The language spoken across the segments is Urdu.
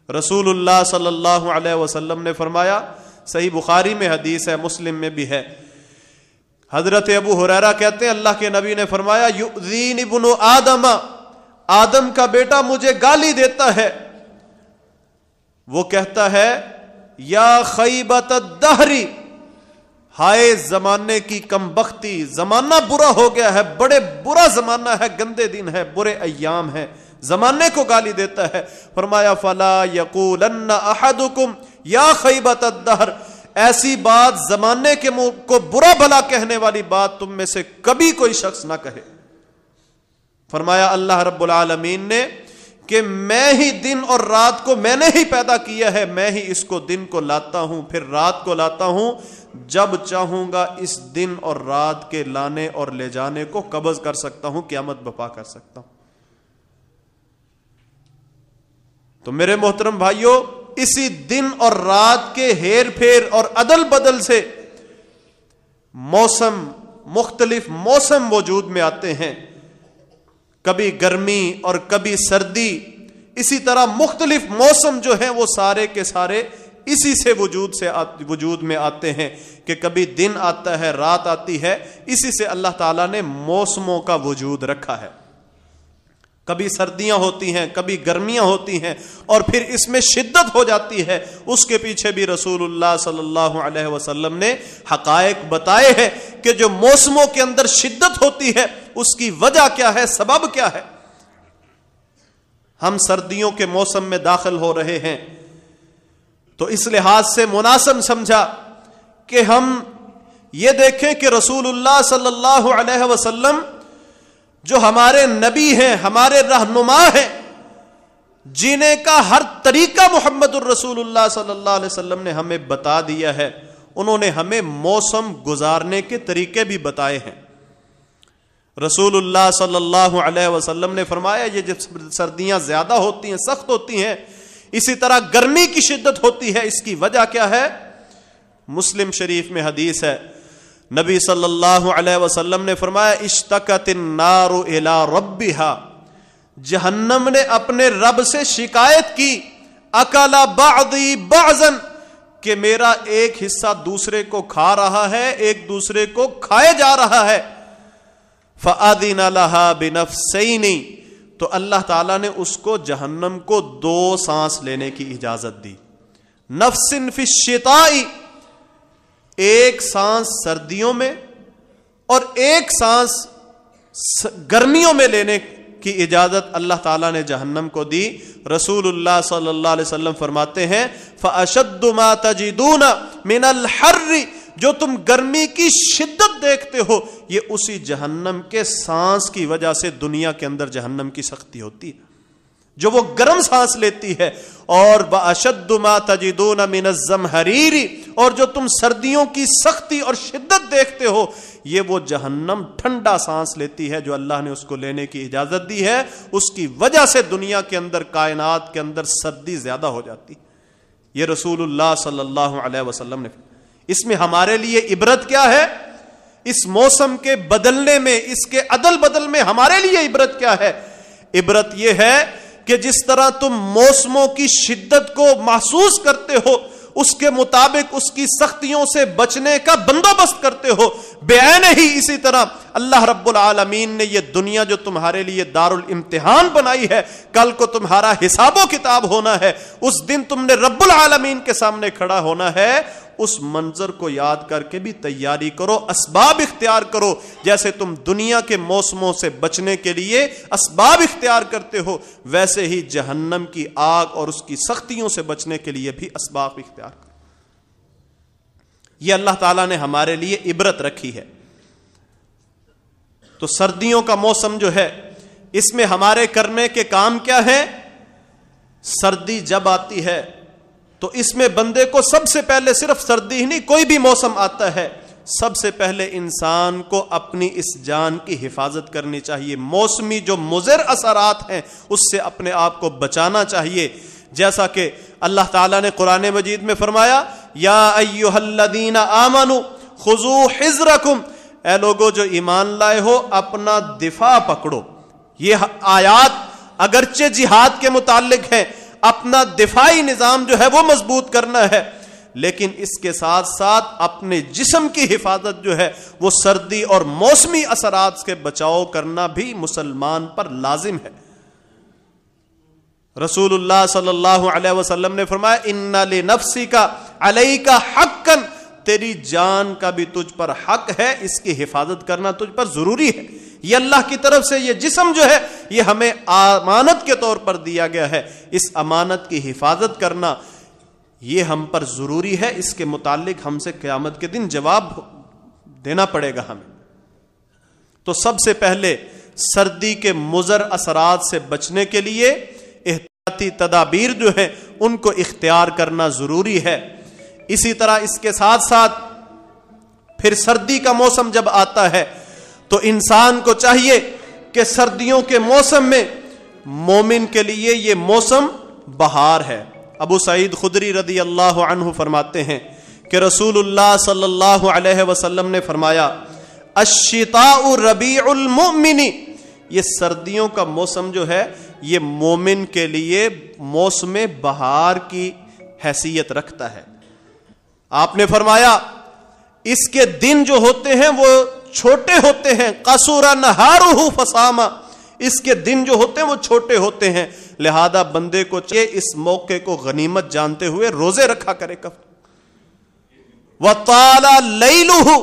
رسول اللہ صلی اللہ علیہ وسلم نے فرمایا، صحیح بخاری میں حدیث ہے، مسلم میں بھی ہے، حضرت ابو ہریرہ کہتے ہیں اللہ کے نبی نے فرمایا یؤذین ابن آدم، آدم کا بیٹا مجھے گالی دیتا ہے، وہ کہتا ہے یا خیبت الدہر، ہائے زمانے کی کم بختی، زمانہ برا ہو گیا ہے، بڑے برا زمانہ ہے، گندے دن ہے، برے ایام ہے، زمانے کو گالی دیتا ہے۔ فرمایا فلا یقولن احدکم یا خیبت الدہر، ایسی بات زمانے کے کو برا بھلا کہنے والی بات تم میں سے کبھی کوئی شخص نہ کہے۔ فرمایا اللہ رب العالمین نے کہ میں ہی دن اور رات کو میں نے ہی پیدا کیا ہے، میں ہی اس کو دن کو لاتا ہوں پھر رات کو لاتا ہوں، جب چاہوں گا اس دن اور رات کے لانے اور لے جانے کو قبض کر سکتا ہوں، قیامت برپا کر سکتا ہوں۔ تو میرے محترم بھائیوں، اسی دن اور رات کے ہیر پھیر اور عدل بدل سے مختلف موسم وجود میں آتے ہیں، کبھی گرمی اور کبھی سردی، اسی طرح مختلف موسم جو ہیں وہ سارے کے سارے اسی سے وجود میں آتے ہیں کہ کبھی دن آتا ہے، رات آتی ہے، اسی سے اللہ تعالیٰ نے موسموں کا وجود رکھا ہے۔ کبھی سردیاں ہوتی ہیں، کبھی گرمیاں ہوتی ہیں، اور پھر اس میں شدت ہو جاتی ہے، اس کے پیچھے بھی رسول اللہ صلی اللہ علیہ وسلم نے حقائق بتائے ہیں کہ جو موسموں کے اندر شدت ہوتی ہے اس کی وجہ کیا ہے، سبب کیا ہے۔ ہم سردیوں کے موسم میں داخل ہو رہے ہیں تو اس لحاظ سے مناسب سمجھا کہ ہم یہ دیکھیں کہ رسول اللہ صلی اللہ علیہ وسلم جو ہمارے نبی ہیں، ہمارے رہنما ہیں، جینے کا ہر طریقہ محمد الرسول اللہ صلی اللہ علیہ وسلم نے ہمیں بتا دیا ہے، انہوں نے ہمیں موسم گزارنے کے طریقے بھی بتائے ہیں۔ رسول اللہ صلی اللہ علیہ وسلم نے فرمایا یہ جب سردیاں زیادہ ہوتی ہیں، سخت ہوتی ہیں، اسی طرح گرمی کی شدت ہوتی ہے، اس کی وجہ کیا ہے؟ مسلم شریف میں حدیث ہے، نبی صلی اللہ علیہ وسلم نے فرمایا اشتکت النار الی ربھا، جہنم نے اپنے رب سے شکایت کی، اکل بعضی بعضا، کہ میرا ایک حصہ دوسرے کو کھا رہا ہے، ایک دوسرے کو کھائے جا رہا ہے۔ فأذن لها بنفسین، تو اللہ تعالیٰ نے اس کو جہنم کو 2 سانس لینے کی اجازت دی، نفس فی الشتاء، ایک سانس سردیوں میں اور ایک سانس گرمیوں میں لینے کی اجازت اللہ تعالیٰ نے جہنم کو دی۔ رسول اللہ صلی اللہ علیہ وسلم فرماتے ہیں فَأَشَدُّ مَا تَجِدُونَ مِنَ الْحَرِّ، جو تم گرمی کی شدت دیکھتے ہو یہ اسی جہنم کے سانس کی وجہ سے دنیا کے اندر جہنم کی سختی ہوتی ہے، جو وہ گرم سانس لیتی ہے۔ اور بَأَشَدُّ مَا تَجِدُونَ مِنَ الزَّمْهَرِيرِ، اور جو تم سردیوں کی سختی اور شدت دیکھتے ہو یہ وہ جہنم ٹھنڈا سانس لیتی ہے جو اللہ نے اس کو لینے کی اجازت دی ہے، اس کی وجہ سے دنیا کے اندر، کائنات کے اندر سردی زیادہ ہو جاتی۔ یہ رسول اللہ صلی اللہ علیہ وسلم نے، اس میں ہمارے لیے عبرت کیا ہے؟ اس موسم کے بدلنے میں، اس کے عدل بدل میں ہمارے لیے عبرت کیا ہے؟ عبرت یہ ہے کہ جس طرح تم موسموں کی شدت کو محسوس کرتے ہو، اس کے مطابق اس کی سختیوں سے بچنے کا بندوبست کرتے ہو، بعین ہی اسی طرح اللہ رب العالمین نے یہ دنیا جو تمہارے لیے دار الامتحان بنائی ہے، کل کو تمہارا حساب و کتاب ہونا ہے، اس دن تم نے رب العالمین کے سامنے کھڑا ہونا ہے، اس منظر کو یاد کر کے بھی تیاری کرو، اسباب اختیار کرو، جیسے تم دنیا کے موسموں سے بچنے کے لیے اسباب اختیار کرتے ہو، ویسے ہی جہنم کی آگ اور اس کی سختیوں سے بچنے کے لیے بھی اسباب اختیار کرو۔ یہ اللہ تعالیٰ نے ہمارے لیے عبرت رکھی ہے۔ تو سردیوں کا موسم جو ہے، اس میں ہمارے کرنے کے کام کیا ہیں؟ سردی جب آتی ہے تو اس میں بندے کو سب سے پہلے، صرف سردی ہی نہیں، کوئی بھی موسم آتا ہے، سب سے پہلے انسان کو اپنی اس جان کی حفاظت کرنی چاہیے، موسمی جو مضر اثرات ہیں اس سے اپنے آپ کو بچانا چاہیے، جیسا کہ اللہ تعالیٰ نے قرآن مجید میں فرمایا یا ایھا الذین آمنوا خذوا حذرکم، اے لوگو جو ایمان لائے ہو اپنا دفاع پکڑو۔ یہ آیات اگرچہ جہاد کے متعلق ہے، اپنا دفاعی نظام جو ہے وہ مضبوط کرنا ہے، لیکن اس کے ساتھ ساتھ اپنے جسم کی حفاظت جو ہے وہ سردی اور موسمی اثرات سے بچاؤ کرنا بھی مسلمان پر لازم ہے۔ رسول اللہ صلی اللہ علیہ وسلم نے فرمایا ان لنفسک علیک حقا، تیری جان کا بھی تجھ پر حق ہے، اس کی حفاظت کرنا تجھ پر ضروری ہے۔ یہ اللہ کی طرف سے یہ جسم جو ہے یہ ہمیں امانت کے طور پر دیا گیا ہے، اس امانت کی حفاظت کرنا یہ ہم پر ضروری ہے، اس کے متعلق ہم سے قیامت کے دن جواب دینا پڑے گا ہمیں۔ تو سب سے پہلے سردی کے مضر اثرات سے بچنے کے لیے احتیاطی تدابیر جو ہیں ان کو اختیار کرنا ضروری ہے۔ اسی طرح اس کے ساتھ ساتھ پھر سردی کا موسم جب آتا ہے تو انسان کو چاہیے کہ سردیوں کے موسم میں مومن کے لیے یہ موسم بہار ہے۔ ابو سعید خدری رضی اللہ عنہ فرماتے ہیں کہ رسول اللہ صلی اللہ علیہ وسلم نے فرمایا الشتاء ربیع المؤمن، یہ سردیوں کا موسم جو ہے یہ مومن کے لیے موسم بہار کی حیثیت رکھتا ہے۔ آپ نے فرمایا اس کے دن جو ہوتے ہیں وہ چھوٹے ہوتے ہیں، قصور نہارہ فصام، اس کے دن جو ہوتے ہیں وہ چھوٹے ہوتے ہیں، لہذا بندے کو چاہیے اس موقع کو غنیمت جانتے ہوئے روزے رکھا کرے۔ وطال لیلہ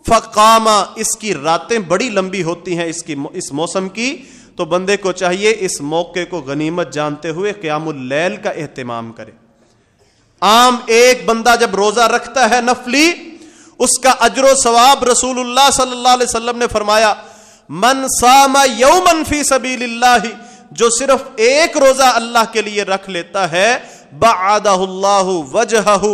فقام، اس کی راتیں بڑی لمبی ہوتی ہیں اس موسم کی، تو بندے کو چاہیے اس موقع کو غنیمت جانتے ہوئے قیام اللیل کا اہتمام کرے۔ عام ایک بندہ جب روزہ رکھتا ہے نفلی، اس کا اجر و ثواب رسول اللہ صلی اللہ علیہ وسلم نے فرمایا من صام یوما فی سبیل اللہ، جو صرف ایک روزہ اللہ کے لیے رکھ لیتا ہے، بعدہ اللہ وجہہ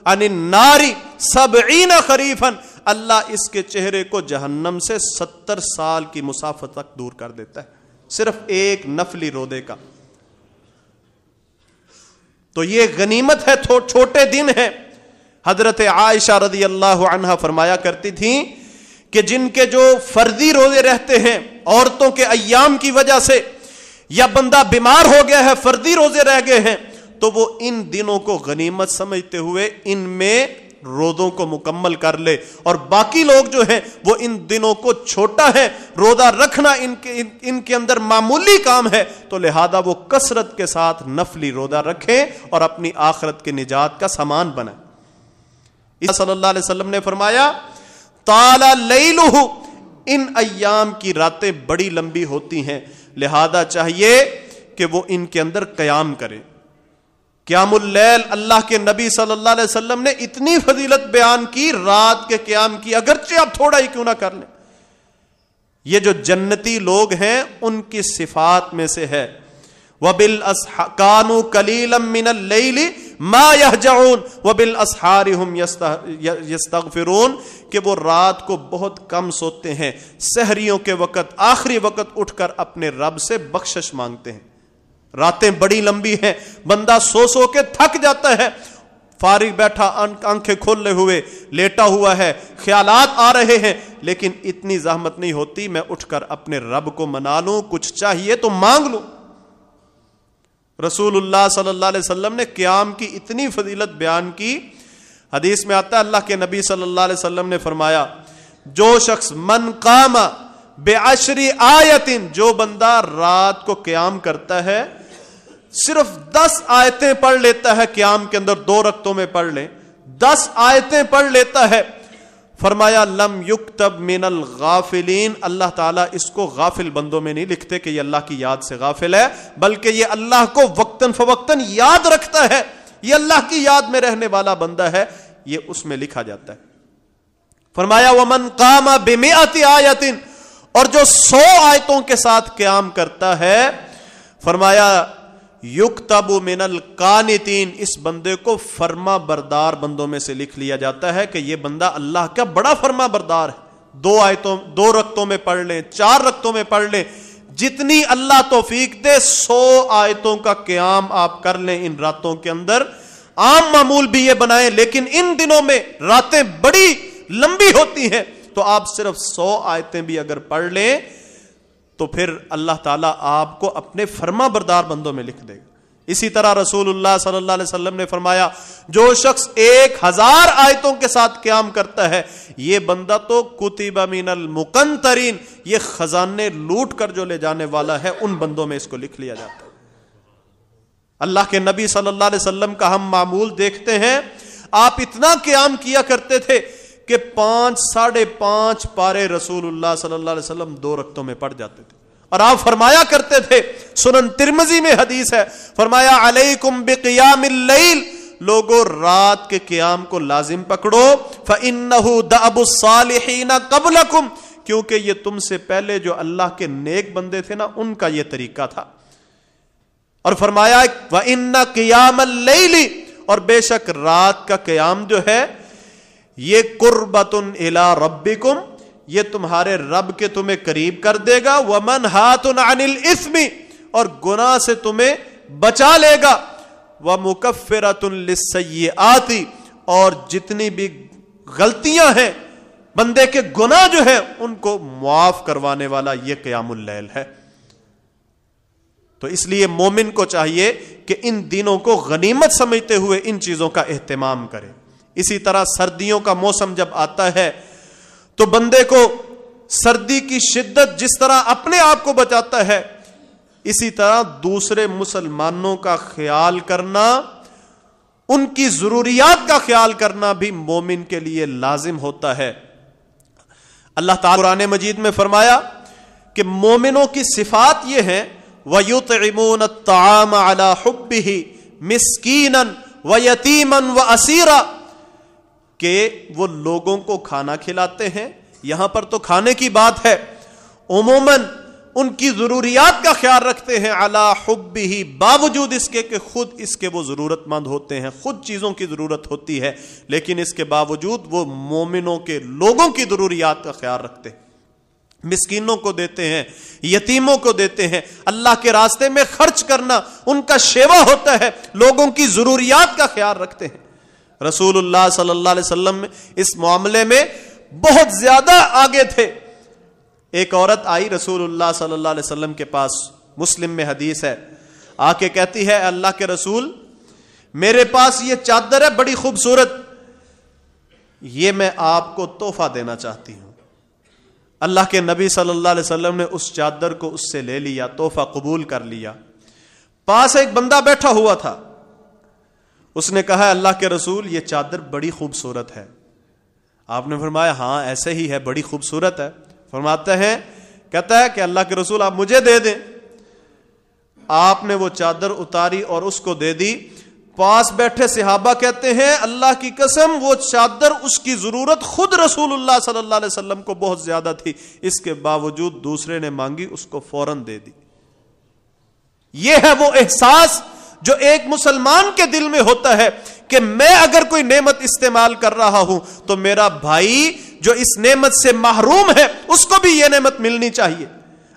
عن النار 70 خریفا، اللہ اس کے چہرے کو جہنم سے 70 سال کی مسافت تک دور کر دیتا ہے، صرف ایک نفلی روزے کا۔ تو یہ غنیمت ہے، چھوٹے دن ہے۔ حضرت عائشہ رضی اللہ عنہا فرمایا کرتی تھیں کہ جن کے جو فرضی روزے رہتے ہیں عورتوں کے ایام کی وجہ سے، یا بندہ بیمار ہو گیا ہے فرضی روزے رہ گئے ہیں، تو وہ ان دنوں کو غنیمت سمجھتے ہوئے ان میں روزوں کو مکمل کر لے، اور باقی لوگ جو ہیں وہ ان دنوں کو چھوٹا ہے، روزہ رکھنا ان کے اندر معمولی کام ہے، تو لہذا وہ کثرت کے ساتھ نفلی روزہ رکھیں اور اپنی آخرت کی نجات کا سامان بنائیں۔ صلی اللہ علیہ وسلم نے فرمایا طال لیلہ، ان ایام کی راتیں بڑی لمبی ہوتی ہیں، لہذا چاہیے کہ وہ ان کے اندر قیام کرے۔ قیام اللیل، اللہ کے نبی صلی اللہ علیہ وسلم نے اتنی فضیلت بیان کی رات کے قیام کی، اگرچہ آپ تھوڑا ہی کیوں نہ کر لیں۔ یہ جو جنتی لوگ ہیں ان کی صفات میں سے ہے كَانُوا قَلِيلًا مِّنَ اللَّيْلِ مَا يَهْجَعُونَ وَبِالْأَسْحَارِ هُمْ يَسْتَغْفِرُونَ، کہ وہ رات کو بہت کم سوتے ہیں، سحریوں کے وقت آخری وقت اٹھ کر اپنے رب سے بخشش مانگتے ہیں۔ راتیں بڑی لمبی ہیں، بندہ سو کے تھک جاتا ہے، فارغ بیٹھا آنکھیں کھولے ہوئے لیٹا ہوا ہے، خیالات آ رہے ہیں، لیکن اتنی زحمت نہیں ہوتی میں اٹھ کر اپنے رب کو منا لوں، کچھ چاہیے تو مانگ لوں۔ رسول اللہ صلی اللہ علیہ وسلم نے قیام کی اتنی فضیلت بیان کی، حدیث میں آتا ہے اللہ کے نبی صلی اللہ علیہ وسلم نے فرمایا جو شخص من قام بعشر آیت، جو بندہ رات کو قیام کرتا ہے، صرف 10 آیتیں پڑھ لیتا ہے، قیام کے اندر 2 رکعتوں میں پڑھ لیں، 10 آیتیں پڑھ لیتا ہے، فرمایا لم یکتب من الغافلین، اللہ تعالیٰ اس کو غافل بندوں میں نہیں لکھتے کہ یہ اللہ کی یاد سے غافل ہے، بلکہ یہ اللہ کو وقتاً فوقتاً یاد رکھتا ہے، یہ اللہ کی یاد میں رہنے والا بندہ ہے، یہ اس میں لکھا جاتا ہے۔ فرمایا ومن قام بمئۃ آیۃ، اور جو 100 آیتوں کے ساتھ قیام کرتا ہے، فرمایا یکتب من القانتین، اس بندے کو فرما بردار بندوں میں سے لکھ لیا جاتا ہے کہ یہ بندہ اللہ کا بڑا فرما بردار ہے۔ 2 رکعتوں میں پڑھ لیں، 4 رکعتوں میں پڑھ لیں، جتنی اللہ توفیق دے 100 آیتوں کا قیام آپ کر لیں ان راتوں کے اندر۔ عام معمول بھی یہ بنائیں، لیکن ان دنوں میں راتیں بڑی لمبی ہوتی ہیں، تو آپ صرف 100 آیتیں بھی اگر پڑھ لیں تو پھر اللہ تعالیٰ آپ کو اپنے فرما بردار بندوں میں لکھ دے گا۔ اسی طرح رسول اللہ صلی اللہ علیہ وسلم نے فرمایا جو شخص 1000 آیتوں کے ساتھ قیام کرتا ہے یہ بندہ تو کتب من المقنطرین، یہ خزانے لوٹ کر جو لے جانے والا ہے ان بندوں میں اس کو لکھ لیا جاتا ہے۔ اللہ کے نبی صلی اللہ علیہ وسلم کا ہم معمول دیکھتے ہیں، آپ اتنا قیام کیا کرتے تھے کہ 5 ساڑھے 5 پارے رسول اللہ صلی اللہ علیہ وسلم 2 رکعتوں میں پڑھ جاتے تھے، اور آپ فرمایا کرتے تھے، سنن ترمذی میں حدیث ہے، فرمایا علیکم بقیام اللیل، لوگوں رات کے قیام کو لازم پکڑو، فإنہ دأب الصالحین قبلکم، کیونکہ یہ تم سے پہلے جو اللہ کے نیک بندے تھے نا ان کا یہ طریقہ تھا۔ اور فرمایا وَإِنَّ قِيَامَ اللَّيْلِ، اور بے شک رات کا قیام جو ہے یہ قُرْبَةٌ إِلَىٰ رَبِّكُمْ، یہ تمہارے رب کے تمہیں قریب کر دے گا، وَمَنْهَاتٌ عَنِ الْإِثْمِ، اور گناہ سے تمہیں بچا لے گا، وَمُكَفِّرَةٌ لِلسَّيِّئَاتِ، اور جتنی بھی غلطیاں ہیں بندے کے گناہ جو ہیں ان کو معاف کروانے والا یہ قیام اللیل ہے۔ تو اس لیے مومن کو چاہیے کہ ان دنوں کو غنیمت سمجھتے ہوئے ان چیزوں کا اہتمام کرے۔ اسی طرح سردیوں کا موسم جب آتا ہے تو بندے کو سردی کی شدت جس طرح اپنے آپ کو بچاتا ہے، اسی طرح دوسرے مسلمانوں کا خیال کرنا، ان کی ضروریات کا خیال کرنا بھی مومن کے لیے لازم ہوتا ہے۔ اللہ تعالیٰ قرآن مجید میں فرمایا کہ مومنوں کی صفات یہ ہیں وَيُطْعِمُونَ الطَّعَامَ عَلَى حُبِّهِ مِسْكِينًا وَيَتِيمًا وَأَسِيرًا، کہ وہ لوگوں کو کھانا کھلاتے ہیں، یہاں پر تو کھانے کی بات ہے، عموماً ان کی ضروریات کا خیال رکھتے ہیں، عَلَى حُبِّهِ، باوجود اس کے کہ خود اس کے وہ ضرورت مند ہوتے ہیں، خود چیزوں کی ضرورت ہوتی ہے، لیکن اس کے باوجود وہ مومنوں کے لوگوں کی ضروریات کا خیال رکھتے ہیں، مسکینوں کو دیتے ہیں، یتیموں کو دیتے ہیں، اللہ کے راستے میں خرچ کرنا ان کا شیوا ہوتا ہے، لوگوں کی ضروریات کا خیال رکھتے ہیں۔ رسول اللہ صلی اللہ علیہ وسلم اس معاملے میں بہت زیادہ آگے تھے۔ ایک عورت آئی رسول اللہ صلی اللہ علیہ وسلم کے پاس، مسلم میں حدیث ہے، آ کے کہتی ہے اللہ کے رسول میرے پاس یہ چادر ہے بڑی خوبصورت، یہ میں آپ کو تحفہ دینا چاہتی ہوں۔ اللہ کے نبی صلی اللہ علیہ وسلم نے اس چادر کو اس سے لے لیا، تحفہ قبول کر لیا۔ پاس ایک بندہ بیٹھا ہوا تھا، اس نے کہا اللہ کے رسول یہ چادر بڑی خوبصورت ہے۔ آپ نے فرمایا ہاں ایسے ہی ہے، بڑی خوبصورت ہے۔ فرماتے ہیں، کہتا ہے کہ اللہ کے رسول آپ مجھے دے دیں۔ آپ نے وہ چادر اتاری اور اس کو دے دی۔ پاس بیٹھے صحابہ کہتے ہیں اللہ کی قسم وہ چادر اس کی ضرورت خود رسول اللہ صلی اللہ علیہ وسلم کو بہت زیادہ تھی، اس کے باوجود دوسرے نے مانگی، اس کو فوراً دے دی۔ یہ ہے وہ احساس جو ایک مسلمان کے دل میں ہوتا ہے کہ میں اگر کوئی نعمت استعمال کر رہا ہوں تو میرا بھائی جو اس نعمت سے محروم ہے اس کو بھی یہ نعمت ملنی چاہیے۔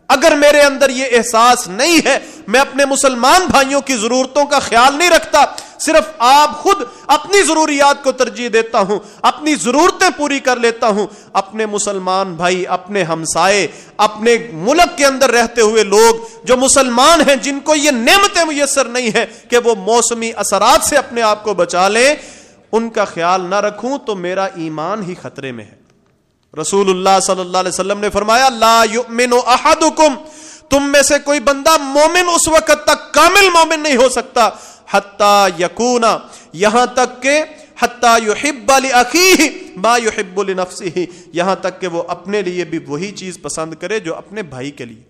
اگر میرے اندر یہ احساس نہیں ہے، میں اپنے مسلمان بھائیوں کی ضرورتوں کا خیال نہیں رکھتا، صرف آپ خود اپنی ضروریات کو ترجیح دیتا ہوں، اپنی ضرورتیں پوری کر لیتا ہوں، اپنے مسلمان بھائی، اپنے ہمسائے، اپنے ملک کے اندر رہتے ہوئے لوگ جو مسلمان ہیں جن کو یہ نعمتیں میسر نہیں ہیں کہ وہ موسمی اثرات سے اپنے آپ کو بچا لیں، ان کا خیال نہ رکھوں تو میرا ایمان ہی خطرے میں ہے۔ رسول اللہ صلی اللہ علیہ وسلم نے فرمایا لا یؤمن احدکم، تم میں سے کوئی بندہ مومن اس وقت تک کامل مومن نہیں ہو سکتا حتی یکون، یہاں تک کہ حتی یحب لاخیہ ما یحب لنفسہ، یہاں تک کہ وہ اپنے لیے بھی وہی چیز پسند کرے جو اپنے بھائی کے لیے،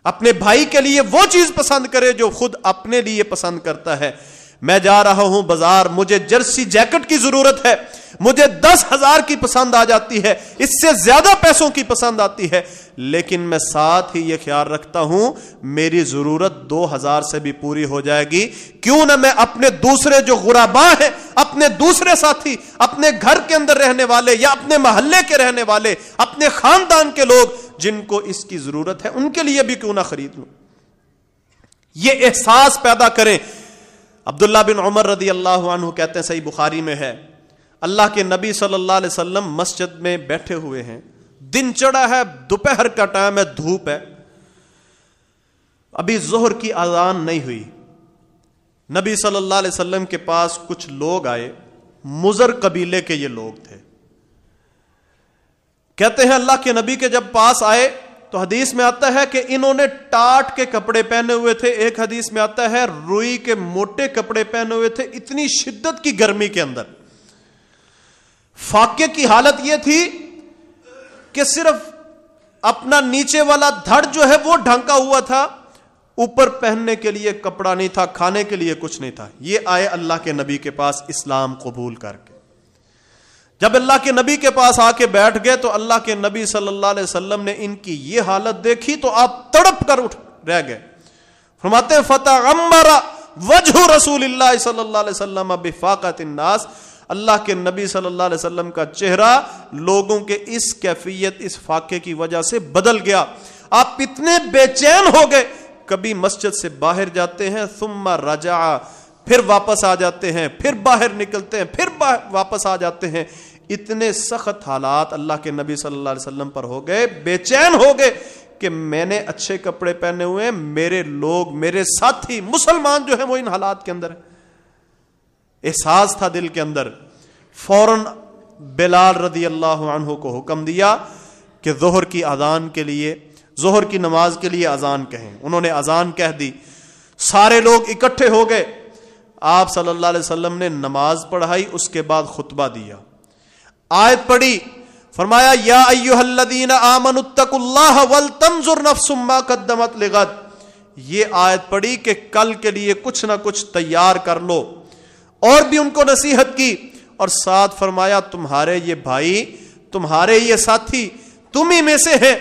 اپنے بھائی کے لیے وہ چیز پسند کرے جو خود اپنے لیے پسند کرتا ہے۔ میں جا رہا ہوں بازار، مجھے جرسی جیکٹ کی ضرورت ہے، مجھے 10,000 کی پسند آ جاتی ہے، اس سے زیادہ پیسوں کی پسند آتی ہے، لیکن میں ساتھ ہی یہ خیال رکھتا ہوں میری ضرورت 2,000 سے بھی پوری ہو جائے گی، کیوں نہ میں اپنے دوسرے جو غرباء ہیں، اپنے دوسرے ساتھی، اپنے گھر کے اندر رہنے والے یا اپنے محلے کے رہنے والے، اپنے خاندان کے لوگ جن کو اس کی ضرورت ہے ان کے لیے بھی کیوں نہ خرید لوں۔ یہ احساس پیدا کریں۔ عبداللہ بن عمر رضی اللہ عنہ کہتے ہیں، صحیح بخاری میں ہے، اللہ کے نبی صلی اللہ علیہ وسلم مسجد میں بیٹھے ہوئے ہیں، دن چڑھا ہے، دوپہر کا ٹائم ہے، دھوپ ہے، ابھی ظہر کی اذان نہیں ہوئی، نبی صلی اللہ علیہ وسلم کے پاس کچھ لوگ آئے، مزر قبیلے کے یہ لوگ تھے. کہتے ہیں اللہ کے نبی کے جب پاس آئے تو حدیث میں آتا ہے کہ انہوں نے ٹاٹ کے کپڑے پہنے ہوئے تھے، ایک حدیث میں آتا ہے روئی کے موٹے کپڑے پہنے ہوئے تھے، اتنی شدت کی گرمی کے اندر. فاقے کی حالت یہ تھی کہ صرف اپنا نیچے والا دھڑ جو ہے وہ ڈھانکا ہوا تھا، اوپر پہننے کے لیے کپڑا نہیں تھا، کھانے کے لیے کچھ نہیں تھا. یہ آئے اللہ کے نبی کے پاس اسلام قبول کر کے. جب اللہ کے نبی کے پاس آ کے بیٹھ گئے تو اللہ کے نبی صلی اللہ علیہ وسلم نے ان کی یہ حالت دیکھی تو آپ تڑپ کر اٹھ رہ گئے. فرماتے ہیں فتغمر وجہ رسول اللہ صلی اللہ علیہ وسلم بفاقۃ الناس، اللہ کے نبی صلی اللہ علیہ وسلم کا چہرہ لوگوں کے اس کیفیت، اس فاقے کی وجہ سے بدل گیا. آپ اتنے بے چین ہو گئے، کبھی مسجد سے باہر جاتے ہیں ثم رجع، پھر واپس آ جاتے ہیں، پھر باہر نکلتے ہیں، پھر واپس آ جاتے ہیں. اتنے سخت حالات اللہ کے نبی صلی اللہ علیہ وسلم پر ہو گئے، بے چین ہو گئے کہ میں نے اچھے کپڑے پہنے ہوئے ہیں، میرے لوگ، میرے ساتھی مسلمان جو ہیں وہ ان حالات کے اندر ہیں. احساس تھا دل کے اندر. فوراً بلال رضی اللہ عنہ کو حکم دیا کہ ظہر کی اذان کے لیے، ظہر کی نماز کے لیے اذان کہیں. انہوں نے اذان کہہ دی، سارے لوگ اکٹھے ہو گئے. آپ صلی اللہ علیہ وسلم نے نماز پڑھائی، اس کے بعد خطبہ دیا، آیت پڑھی، فرمایا یا ایھا الذین آمنوا اتقوا اللہ ولتنظر نفس ما قدمت لغد. یہ آیت پڑھی کہ کل کے لیے کچھ نہ کچھ تیار کر لو. اور بھی ان کو نصیحت کی اور ساتھ فرمایا تمہارے یہ بھائی، تمہارے یہ ساتھی تم ہی میں سے ہیں،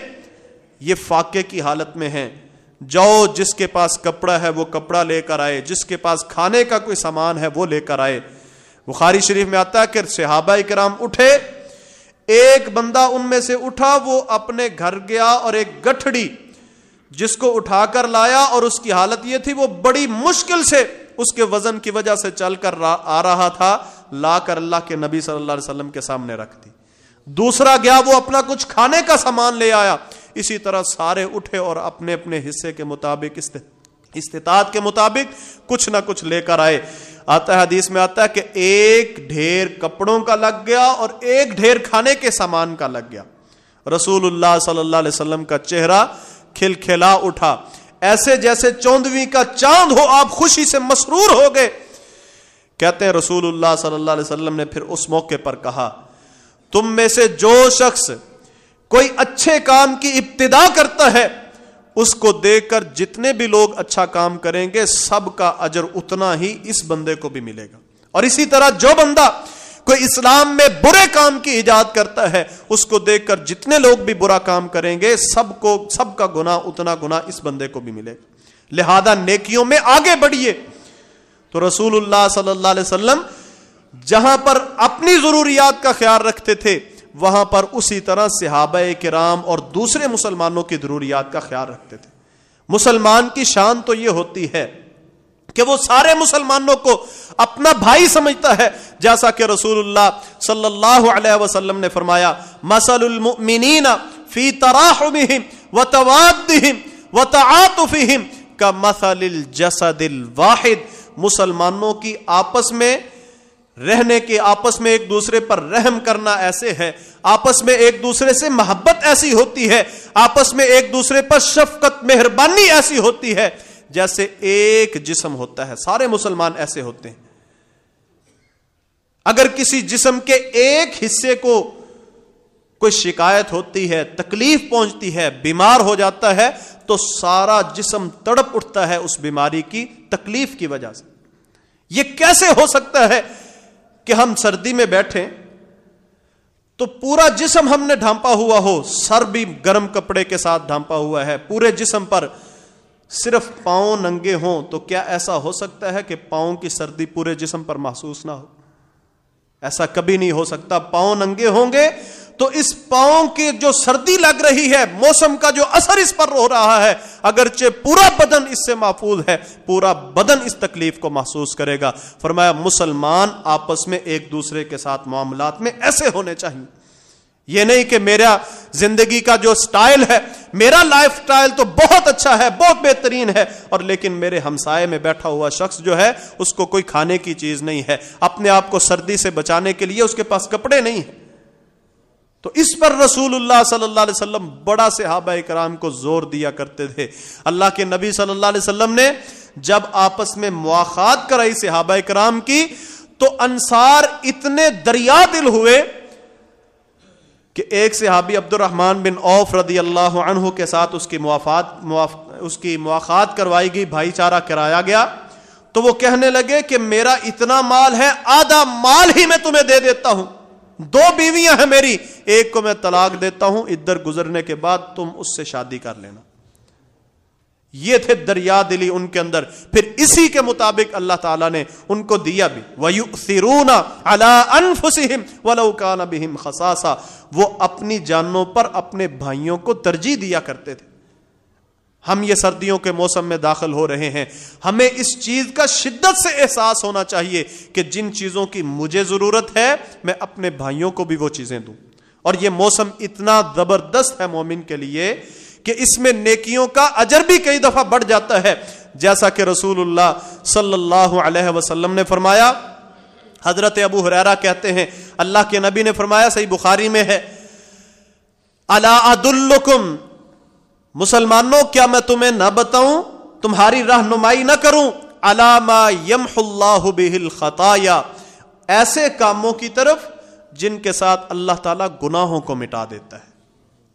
یہ فاقے کی حالت میں ہیں. جاؤ، جس کے پاس کپڑا ہے وہ کپڑا لے کر آئے، جس کے پاس کھانے کا کوئی سامان ہے وہ لے کر آئے. بخاری شریف میں آتا ہے کہ صحابہ کرام اٹھے، ایک بندہ ان میں سے اٹھا، وہ اپنے گھر گیا اور ایک گٹھڑی جس کو اٹھا کر لایا، اور اس کی حالت یہ تھی وہ بڑی مشکل سے اس کے وزن کی وجہ سے چل کر آ رہا تھا، لا کر اللہ کے نبی صلی اللہ علیہ وسلم کے سامنے رکھ دی. دوسرا گیا، وہ اپنا کچھ کھانے کا سامان لے آیا. اسی طرح سارے اٹھے اور اپنے اپنے حصے کے مطابق، استطاعت کے مطابق کچھ نہ کچھ لے کر آئے. آتا ہے حدیث میں آتا ہے کہ ایک ڈھیر کپڑوں کا لگ گیا اور ایک ڈھیر کھانے کے سامان کا لگ گیا. رسول اللہ صلی اللہ علیہ وسلم کا چہرہ کھلکھلا اٹھا، ایسے جیسے چوندویں کا چاند ہو. آپ خوشی سے مسرور ہو گئے. کہتے ہیں رسول اللہ صلی اللہ علیہ وسلم نے پھر اس موقع پر کہا، تم میں سے جو شخص کوئی اچھے کام کی ابتدا کرتا ہے، اس کو دیکھ کر جتنے بھی لوگ اچھا کام کریں گے سب کا اجر اتنا ہی اس بندے کو بھی ملے گا. اور اسی طرح جو بندہ کوئی اسلام میں برے کام کی ایجاد کرتا ہے، اس کو دیکھ کر جتنے لوگ بھی برا کام کریں گے سب کا گناہ اتنا گناہ اس بندے کو بھی ملے گا. لہذا نیکیوں میں آگے بڑھیے. تو رسول اللہ صلی اللہ علیہ وسلم جہاں پر اپنی ضروریات کا خیال رکھتے تھے، وہاں پر اسی طرح صحابہ کرام اور دوسرے مسلمانوں کی ضروریات کا خیال رکھتے تھے. مسلمان کی شان تو یہ ہوتی ہے کہ وہ سارے مسلمانوں کو اپنا بھائی سمجھتا ہے، جیسا کہ رسول اللہ صلی اللہ علیہ وسلم نے فرمایا، مثل المؤمنین فی تراحمہم وتوادہم وتعاطفہم کمثل الجسد الواحد. مسلمانوں کی آپس میں رہنے کے، آپس میں ایک دوسرے پر رحم کرنا ایسے ہے، آپس میں ایک دوسرے سے محبت ایسی ہوتی ہے، آپس میں ایک دوسرے پر شفقت مہربانی ایسی ہوتی ہے جیسے ایک جسم ہوتا ہے. سارے مسلمان ایسے ہوتے ہیں. اگر کسی جسم کے ایک حصے کو کوئی شکایت ہوتی ہے، تکلیف پہنچتی ہے، بیمار ہو جاتا ہے، تو سارا جسم تڑپ اٹھتا ہے اس بیماری کی تکلیف کی وجہ سے. یہ کیسے ہو سکتا ہے کہ ہم سردی میں بیٹھیں تو پورا جسم ہم نے ڈھانپا ہوا ہو، سر بھی گرم کپڑے کے ساتھ ڈھانپا ہوا ہے پورے جسم پر، صرف پاؤں ننگے ہوں، تو کیا ایسا ہو سکتا ہے کہ پاؤں کی سردی پورے جسم پر محسوس نہ ہو؟ ایسا کبھی نہیں ہو سکتا. پاؤں ننگے ہوں گے تو اس پاؤں کی جو سردی لگ رہی ہے، موسم کا جو اثر اس پر ہو رہا ہے، اگرچہ پورا بدن اس سے محفوظ ہے، پورا بدن اس تکلیف کو محسوس کرے گا. فرمایا مسلمان آپس میں ایک دوسرے کے ساتھ معاملات میں ایسے ہونے چاہیے. یہ نہیں کہ میرا زندگی کا جو سٹائل ہے، میرا لائف سٹائل تو بہت اچھا ہے، بہت بہترین ہے، اور لیکن میرے ہمسائے میں بیٹھا ہوا شخص جو ہے اس کو کوئی کھانے کی چیز نہیں ہے، اپنے آپ کو سردی سے بچانے کے لیے اس کے پاس کپڑے نہیں ہیں۔ تو اس پر رسول اللہ صلی اللہ علیہ وسلم بڑا صحابہ کرام کو زور دیا کرتے تھے۔ اللہ کے نبی صلی اللہ علیہ وسلم نے جب آپس میں مواخات کرائی صحابہ کرام کی، تو انصار اتنے دریا دل ہوئے کہ ایک صحابی عبد الرحمن بن عوف رضی اللہ عنہ کے ساتھ اس کی مواخات کروائی گئی، بھائی چارہ کرایا گیا، تو وہ کہنے لگے کہ میرا اتنا مال ہے، آدھا مال ہی میں تمہیں دے دیتا ہوں، 2 بیویاں ہیں میری، ایک کو میں طلاق دیتا ہوں، ادھر گزرنے کے بعد تم اس سے شادی کر لینا۔ یہ تھے دریا دلی ان کے اندر۔ پھر اسی کے مطابق اللہ تعالیٰ نے ان کو دیا بھی، وَيُؤْثِرُونَ عَلَىٰ أَنفُسِهِمْ وَلَوْ كَانَ بِهِمْ خَصَاصَةٌ، وہ اپنی جانوں پر اپنے بھائیوں کو ترجیح دیا کرتے تھے۔ ہم یہ سردیوں کے موسم میں داخل ہو رہے ہیں، ہمیں اس چیز کا شدت سے احساس ہونا چاہیے کہ جن چیزوں کی مجھے ضرورت ہے میں اپنے بھائیوں کو بھی وہ چیزیں دوں۔ اور یہ موسم اتنا زبردست ہے مومن کے لیے کہ اس میں نیکیوں کا اجر بھی کئی دفعہ بڑھ جاتا ہے، جیسا کہ رسول اللہ صلی اللہ علیہ وسلم نے فرمایا۔ حضرت ابو ہریرہ کہتے ہیں اللہ کے نبی نے فرمایا، صحیح بخاری میں ہے، الا ادلکم، مسلمانوں کیا میں تمہیں نہ بتاؤں، تمہاری رہنمائی نہ کروں، الا ما یمحو اللہ بہ الخطایا، ایسے کاموں کی طرف جن کے ساتھ اللہ تعالیٰ گناہوں کو مٹا دیتا ہے۔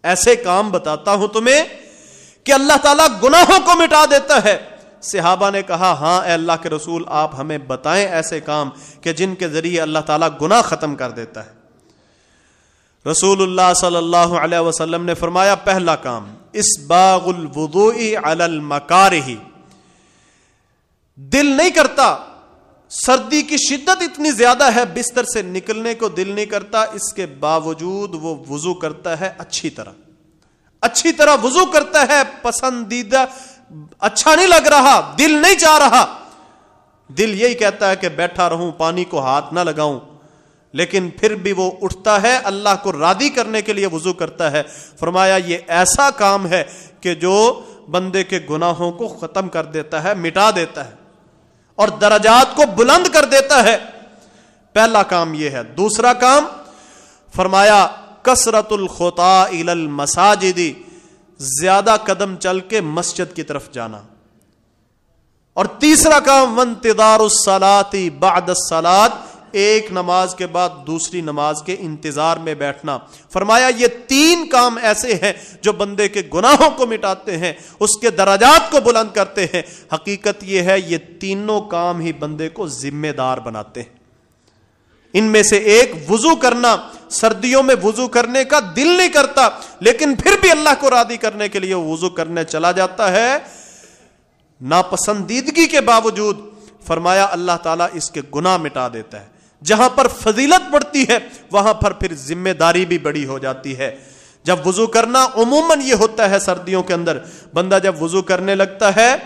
ایسے کام بتاتا ہوں تمہیں کہ اللہ تعالیٰ گناہوں کو مٹا دیتا ہے۔ صحابہ نے کہا ہاں اے اللہ کے رسول، آپ ہمیں بتائیں ایسے کام کہ جن کے ذریعے اللہ تعالیٰ گناہ ختم کر دیتا ہے۔ رسول اللہ صلی اللہ علیہ وسلم نے فرمایا، پہلا کام اسباغ الوضوء علی المکارہ، دل نہیں کرتا، سردی کی شدت اتنی زیادہ ہے، بستر سے نکلنے کو دل نہیں کرتا، اس کے باوجود وہ وضو کرتا ہے، اچھی طرح وضو کرتا ہے، پسندیدہ، اچھا نہیں لگ رہا، دل نہیں چاہ رہا، دل یہی کہتا ہے کہ بیٹھا رہوں، پانی کو ہاتھ نہ لگاؤں، لیکن پھر بھی وہ اٹھتا ہے، اللہ کو راضی کرنے کے لیے وضو کرتا ہے۔ فرمایا یہ ایسا کام ہے کہ جو بندے کے گناہوں کو ختم کر دیتا ہے، مٹا دیتا ہے اور درجات کو بلند کر دیتا ہے۔ پہلا کام یہ ہے۔ دوسرا کام فرمایا کثرت الخطا الی المساجد، زیادہ قدم چل کے مسجد کی طرف جانا۔ اور تیسرا کام وانتظار الصلاۃ بعد الصلاۃ، ایک نماز کے بعد دوسری نماز کے انتظار میں بیٹھنا۔ فرمایا یہ 3 کام ایسے ہیں جو بندے کے گناہوں کو مٹاتے ہیں، اس کے درجات کو بلند کرتے ہیں۔ حقیقت یہ ہے یہ تینوں کام ہی بندے کو ذمہ دار بناتے ہیں۔ ان میں سے ایک وضو کرنا، سردیوں میں وضو کرنے کا دل نہیں کرتا، لیکن پھر بھی اللہ کو راضی کرنے کے لیے وضو کرنے چلا جاتا ہے، ناپسندیدگی کے باوجود۔ فرمایا اللہ تعالیٰ اس کے گناہ مٹا دیتا ہے۔ جہاں پر فضیلت بڑھتی ہے وہاں پر پھر ذمہ داری بھی بڑی ہو جاتی ہے۔ جب وضو کرنا عموماً یہ ہوتا ہے سردیوں کے اندر، بندہ جب وضو کرنے لگتا ہے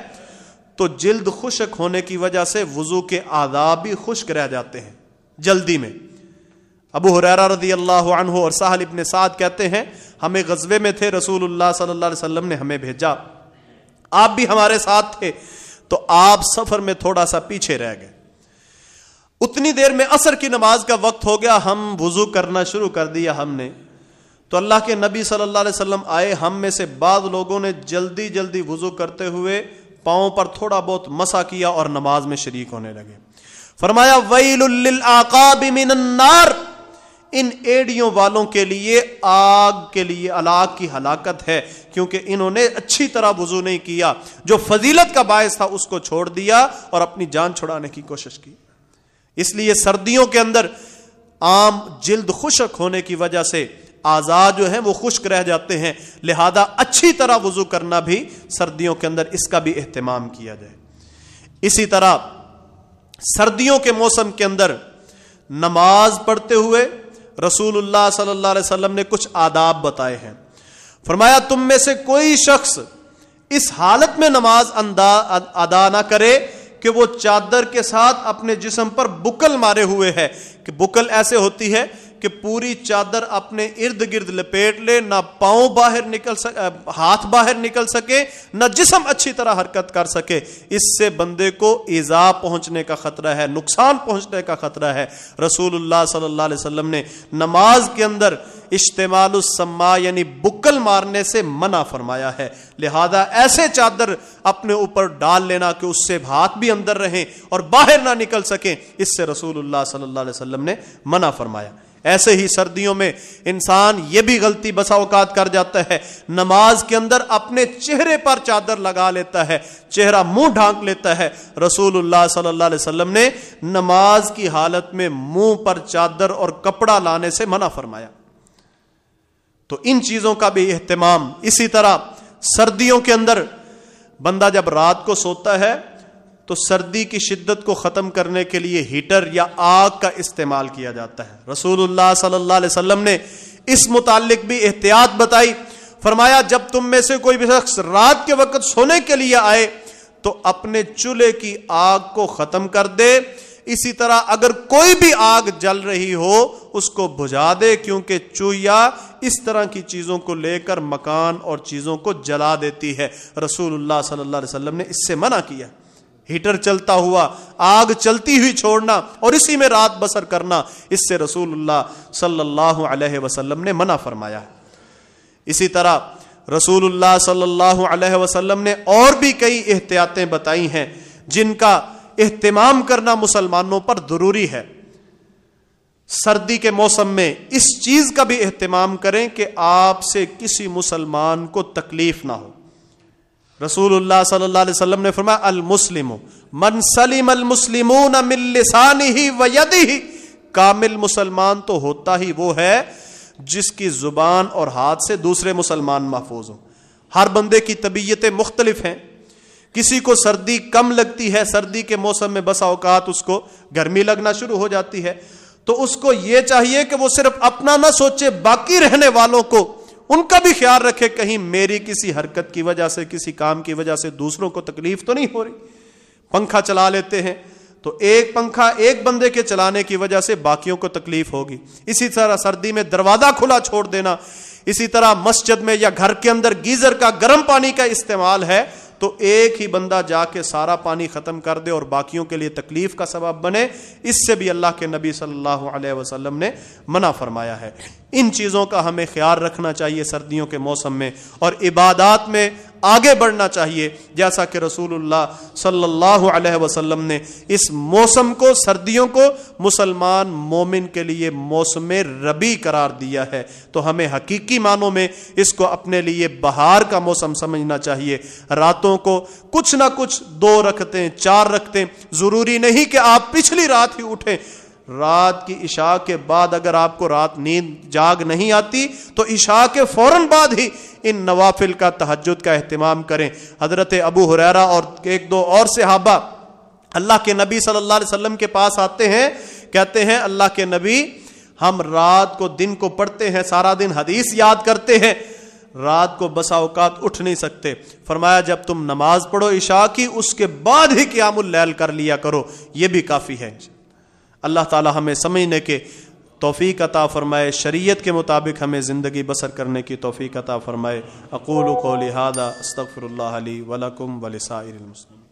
تو جلد خشک ہونے کی وجہ سے وضو کے اعضاء بھی خشک رہ جاتے ہیں جلدی میں۔ ابو ہریرہ رضی اللہ عنہ اور سہل ابن سعد کہتے ہیں ہمیں غزوے میں تھے، رسول اللہ صلی اللہ علیہ وسلم نے ہمیں بھیجا، آپ بھی ہمارے ساتھ تھے، تو آپ سفر میں تھوڑا سا پیچھے رہ گئے۔ اتنی دیر میں عصر کی نماز کا وقت ہو گیا، ہم وضو کرنا شروع کر دیا ہم نے، تو اللہ کے نبی صلی اللہ علیہ وسلم آئے، ہم میں سے بعض لوگوں نے جلدی جلدی وضو کرتے ہوئے پاؤں پر تھوڑا بہت مسح کیا اور نماز میں شریک ہونے لگے۔ فرمایا ویل للعقاب من النار، ان ایڑیوں والوں کے لیے آگ کے لیے ہلاک کی ہلاکت ہے، کیونکہ انہوں نے اچھی طرح وضو نہیں کیا، جو فضیلت کا باعث تھا اس کو چھوڑ دیا اور اپنی جان چھڑانے کی کوشش کی۔ اس لیے سردیوں کے اندر عام جلد خشک ہونے کی وجہ سے اعضاء جو ہیں وہ خشک رہ جاتے ہیں، لہذا اچھی طرح وضو کرنا بھی سردیوں کے اندر اس کا بھی اہتمام کیا جائے۔ اسی طرح سردیوں کے موسم کے اندر نماز پڑھتے ہوئے رسول اللہ صلی اللہ علیہ وسلم نے کچھ آداب بتائے ہیں۔ فرمایا تم میں سے کوئی شخص اس حالت میں نماز ادا نہ کرے کہ وہ چادر کے ساتھ اپنے جسم پر بکل مارے ہوئے ہے، کہ بکل ایسے ہوتی ہے کہ پوری چادر اپنے ارد گرد لپیٹ لے، نہ پاؤں باہر نکل سکے، ہاتھ باہر نکل سکے، نہ جسم اچھی طرح حرکت کر سکے. اس سے بندے کو ایذا پہنچنے کا خطرہ ہے، نقصان پہنچنے کا خطرہ ہے. رسول اللہ صلی اللہ علیہ وسلم نے نماز کے اندر اشتمال السما یعنی بکل مارنے سے منع فرمایا ہے. لہذا ایسے چادر اپنے اوپر ڈال لینا کہ اس سے ہاتھ بھی اندر رہیں اور باہر نہ نکل سکیں، اس سے رسول اللہ صلی اللہ علیہ وسلم نے منع فرمایا. ایسے ہی سردیوں میں انسان یہ بھی غلطی بسا اوقات کر جاتا ہے، نماز کے اندر اپنے چہرے پر چادر لگا لیتا ہے، چہرہ منہ ڈھانک لیتا ہے. رسول اللہ صلی اللہ علیہ وسلم نے نماز کی حالت میں منہ پر چادر اور کپڑا لانے سے منع فرمایا. تو ان چیزوں کا بھی اہتمام. اسی طرح سردیوں کے اندر بندہ جب رات کو سوتا ہے تو سردی کی شدت کو ختم کرنے کے لیے ہیٹر یا آگ کا استعمال کیا جاتا ہے. رسول اللہ صلی اللہ علیہ وسلم نے اس متعلق بھی احتیاط بتائی. فرمایا جب تم میں سے کوئی بھی شخص رات کے وقت سونے کے لیے آئے تو اپنے چولہے کی آگ کو ختم کر دے. اسی طرح اگر کوئی بھی آگ جل رہی ہو اس کو بجھا دے، کیونکہ چوہیا اس طرح کی چیزوں کو لے کر مکان اور چیزوں کو جلا دیتی ہے. رسول اللہ صلی اللہ علیہ وسلم نے اس سے منع کیا. ہیٹر چلتا ہوا، آگ چلتی ہوئی چھوڑنا اور اسی میں رات بسر کرنا، اس سے رسول اللہ صلی اللہ علیہ وسلم نے منع فرمایا. اسی طرح رسول اللہ صلی اللہ علیہ وسلم نے اور بھی کئی احتیاطیں بتائی ہیں جن کا اہتمام کرنا مسلمانوں پر ضروری ہے. سردی کے موسم میں اس چیز کا بھی اہتمام کریں کہ آپ سے کسی مسلمان کو تکلیف نہ ہو. رسول اللہ صلی اللہ علیہ وسلم نے فرمایا المسلم من سلم المسلمون من لسانہ ویدہ. کامل مسلمان تو ہوتا ہی وہ ہے جس کی زبان اور ہاتھ سے دوسرے مسلمان محفوظ ہوں. ہر بندے کی طبیعتیں مختلف ہیں. کسی کو سردی کم لگتی ہے، سردی کے موسم میں بسا اوقات اس کو گرمی لگنا شروع ہو جاتی ہے، تو اس کو یہ چاہیے کہ وہ صرف اپنا نہ سوچے، باقی رہنے والوں کو ان کا بھی خیال رکھے، کہیں میری کسی حرکت کی وجہ سے، کسی کام کی وجہ سے دوسروں کو تکلیف تو نہیں ہو رہی. پنکھا چلا لیتے ہیں تو ایک پنکھا ایک بندے کے چلانے کی وجہ سے باقیوں کو تکلیف ہوگی. اسی طرح سردی میں دروازہ کھلا چھوڑ دینا. اسی طرح مسجد میں یا گھر کے اندر گیزر کا گرم پانی کا استعمال ہے تو ایک ہی بندہ جا کے سارا پانی ختم کر دے اور باقیوں کے لیے تکلیف کا سبب بنے، اس سے بھی اللہ کے نبی صلی اللہ علیہ وسلم نے منع فرمایا ہے. ان چیزوں کا ہمیں خیال رکھنا چاہیے سردیوں کے موسم میں، اور عبادات میں آگے بڑھنا چاہیے جیسا کہ رسول اللہ صلی اللہ علیہ وسلم نے اس موسم کو، سردیوں کو مسلمان مومن کے لیے موسم ربیع قرار دیا ہے. تو ہمیں حقیقی معنوں میں اس کو اپنے لیے بہار کا موسم سمجھنا چاہیے. راتوں کو کچھ نہ کچھ 2 رکھتے 4 رکھتے، ضروری نہیں کہ آپ پچھلی رات ہی اٹھیں. رات کی عشاء کے بعد اگر آپ کو رات نیند جاگ نہیں آتی تو عشاء کے فوراً بعد ہی ان نوافل کا، تہجد کا اہتمام کریں. حضرت ابو ہریرہ اور 1-2 اور صحابہ اللہ کے نبی صلی اللہ علیہ وسلم کے پاس آتے ہیں، کہتے ہیں اللہ کے نبی ہم رات کو دن کو پڑھتے ہیں، سارا دن حدیث یاد کرتے ہیں، رات کو بسا اوقات اٹھ نہیں سکتے. فرمایا جب تم نماز پڑھو عشاء کی اس کے بعد ہی قیام اللیل کر لیا کرو، یہ بھی کافی ہے. اللہ تعالی ہمیں سمجھنے کے توفیق عطا فرمائے، شریعت کے مطابق ہمیں زندگی بسر کرنے کی توفیق عطا فرمائے. اقول قولی ھذا استغفر اللہ لی ولکم ولسائر المسلمین.